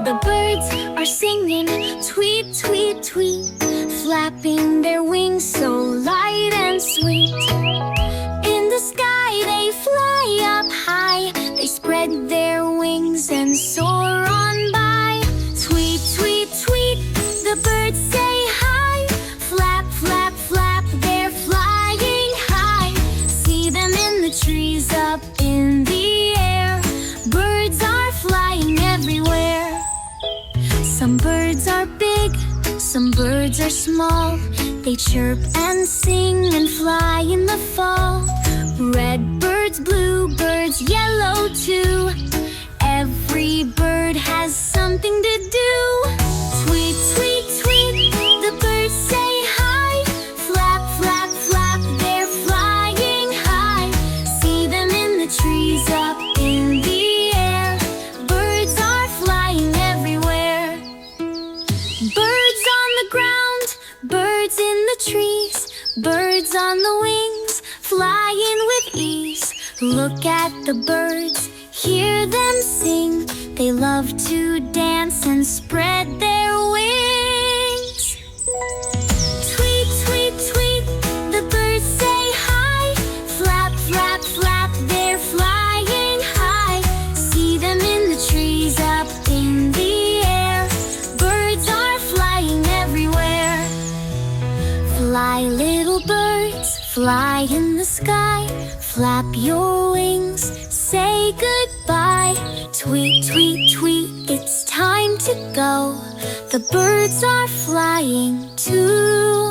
The birds are singing, tweet, tweet, tweet, flapping their wings so light and sweet. In the sky they fly up high, they spread their wings and soar on by. Tweet, tweet, tweet, the birds say hi. Flap, flap, flap, they're flying high. See them in the trees up in the air. Birds are flying everywhere. Some birds are big, some birds are small. They chirp and sing and fly in the fall. Red birds, blue birds, yellow too. Every bird has something to do. Tweet, tweet, tweet, the birds say hi. Flap, flap, flap, they're flying high. See them in the trees up in the air. Birds are flying everywhere. Birds on the ground, birds in the trees, birds on the wings, flying with ease. Look at the birds, hear them sing. They love to dance and spread their wings. Tweet, tweet, tweet, the birds say hi. Flap, flap, flap, they're flying high. See them in the trees up in the air. Birds are flying everywhere. Fly, little birds, fly in the sky. Flap your wings, say goodbye. Tweet, tweet, tweet, it's time to go. The birds are flying too.